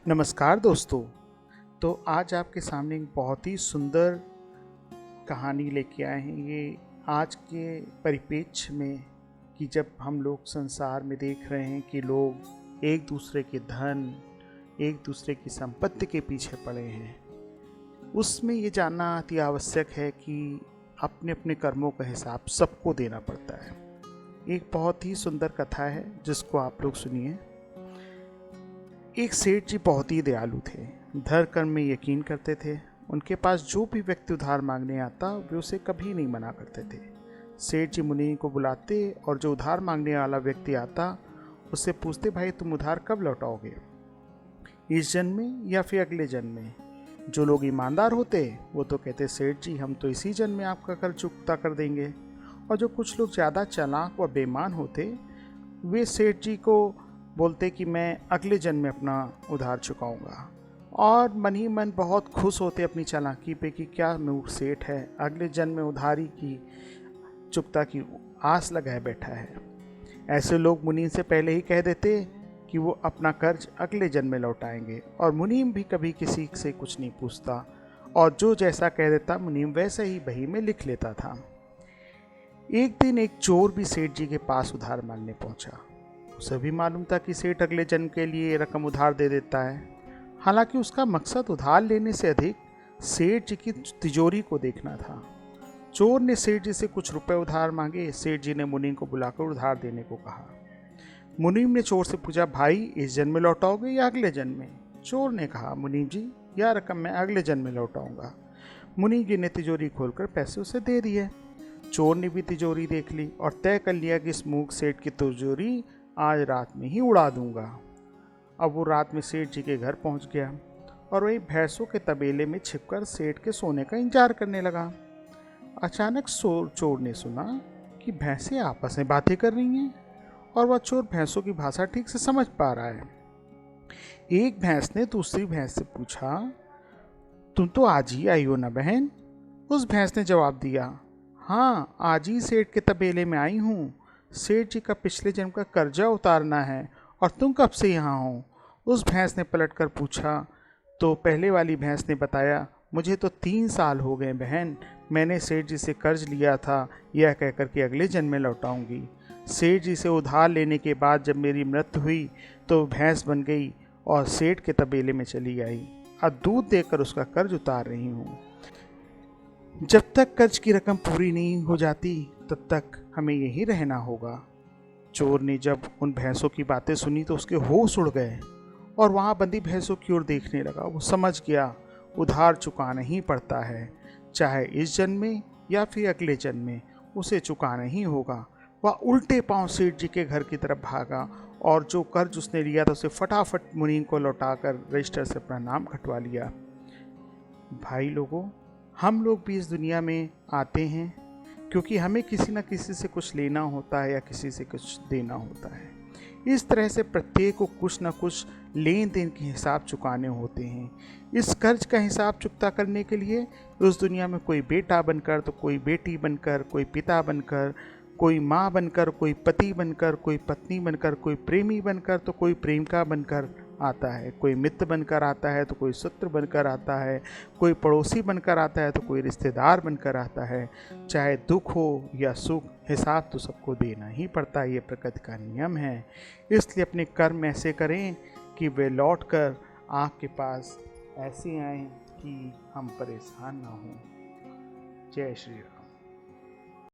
नमस्कार दोस्तों। तो आज आपके सामने एक बहुत ही सुंदर कहानी लेके आए हैं। ये आज के परिप्रेक्ष्य में कि जब हम लोग संसार में देख रहे हैं कि लोग एक दूसरे के धन, एक दूसरे की संपत्ति के पीछे पड़े हैं, उसमें ये जानना अति आवश्यक है कि अपने अपने कर्मों का हिसाब सबको देना पड़ता है। एक बहुत ही सुंदर कथा है जिसको आप लोग सुनिए। एक सेठ जी बहुत ही दयालु थे, धर्म कर्म में यकीन करते थे। उनके पास जो भी व्यक्ति उधार मांगने आता वे उसे कभी नहीं मना करते थे। सेठ जी मुनि को बुलाते और जो उधार मांगने वाला व्यक्ति आता उससे पूछते, भाई तुम उधार कब लौटाओगे, इस जन्म में या फिर अगले जन्म में? जो लोग ईमानदार होते वो तो कहते, सेठ जी हम तो इसी जन्म में आपका कर्ज चुकता कर देंगे। और जो कुछ लोग ज़्यादा चालाक व बेईमान होते वे सेठ जी को बोलते कि मैं अगले जन्म में अपना उधार चुकाऊंगा। और मन ही मन बहुत खुश होते अपनी चालाकी पे कि क्या मूर्ख सेठ है, अगले जन्म में उधारी की चुकता की आस लगाए बैठा है। ऐसे लोग मुनीम से पहले ही कह देते कि वो अपना कर्ज अगले जन्म में लौटाएंगे, और मुनीम भी कभी किसी से कुछ नहीं पूछता, और जो जैसा कह देता मुनीम वैसे ही बही में लिख लेता था। एक दिन एक चोर भी सेठ जी के पास उधार मांगने पहुंचा। उसे भी मालूम था कि सेठ अगले जन्म के लिए रकम उधार दे देता है। हालांकि उसका मकसद उधार लेने से अधिक सेठ जी की तिजोरी को देखना था। चोर ने सेठ जी से कुछ रुपए उधार मांगे। सेठ जी ने मुनीम को बुलाकर उधार देने को कहा। मुनीम ने चोर से पूछा, भाई इस जन्म में लौटाओगे या अगले जन्म में? चोर ने कहा, मुनीम जी यह रकम मैं अगले जन्म में लौटाऊंगा। मुनीम जी ने तिजोरी खोलकर पैसे उसे दे दिए। चोर ने भी तिजोरी देख ली और तय कर लिया कि इस मूर्ख सेठ की तिजोरी आज रात में ही उड़ा दूंगा। अब वो रात में सेठ जी के घर पहुंच गया और वही भैंसों के तबेले में छिपकर सेठ के सोने का इंतजार करने लगा। अचानक चोर ने सुना कि भैंसें आपस में बातें कर रही हैं, और वह चोर भैंसों की भाषा ठीक से समझ पा रहा है। एक भैंस ने दूसरी भैंस से पूछा, तुम तो आज ही आई हो ना बहन? उस भैंस ने जवाब दिया, हाँ आज ही सेठ के तबेले में आई हूँ। सेठ जी का पिछले जन्म का कर्जा उतारना है, और तुम कब से यहाँ हो? उस भैंस ने पलटकर पूछा। तो पहले वाली भैंस ने बताया, मुझे तो 3 साल हो गए बहन, मैंने सेठ जी से कर्ज लिया था, यह कहकर के अगले जन्म में लौटाऊंगी। सेठ जी से उधार लेने के बाद जब मेरी मृत्यु हुई तो भैंस बन गई और सेठ के तबेले में चली आई। अब दूध देकर उसका कर्ज उतार रही हूँ। जब तक कर्ज की रकम पूरी नहीं हो जाती तब तक हमें यहीं रहना होगा। चोर ने जब उन भैंसों की बातें सुनी तो उसके होश उड़ गए और वहां बंदी भैंसों की ओर देखने लगा। वो समझ गया उधार चुकाना ही पड़ता है, चाहे इस जन्म में या फिर अगले जन्म में उसे चुकाना ही होगा। वह उल्टे पांव सेठ जी के घर की तरफ भागा और जो कर्ज उसने लिया था उसे फटाफट मुनीम को लौटाकर रजिस्टर से अपना नाम कटवा लिया। भाई लोगों, हम लोग भी इस दुनिया में आते हैं क्योंकि हमें किसी न किसी से कुछ लेना होता है या किसी से कुछ देना होता है। इस तरह से प्रत्येक को कुछ न कुछ लेन देन के हिसाब चुकाने होते हैं। इस कर्ज का हिसाब चुकता करने के लिए उस दुनिया में कोई बेटा बनकर तो कोई बेटी बनकर, कोई पिता बनकर, कोई माँ बनकर, कोई पति बनकर, कोई पत्नी बनकर, कोई प्रेमी बनकर तो कोई प्रेमिका बनकर आता है, कोई मित्र बनकर आता है तो कोई शत्रु बनकर आता है, कोई पड़ोसी बनकर आता है तो कोई रिश्तेदार बनकर आता है। चाहे दुख हो या सुख, हिसाब तो सबको देना ही पड़ता है, ये प्रकृति का नियम है। इसलिए अपने कर्म ऐसे करें कि वे लौट कर आँख के पास ऐसे आएँ कि हम परेशान ना हों। जय श्री राम।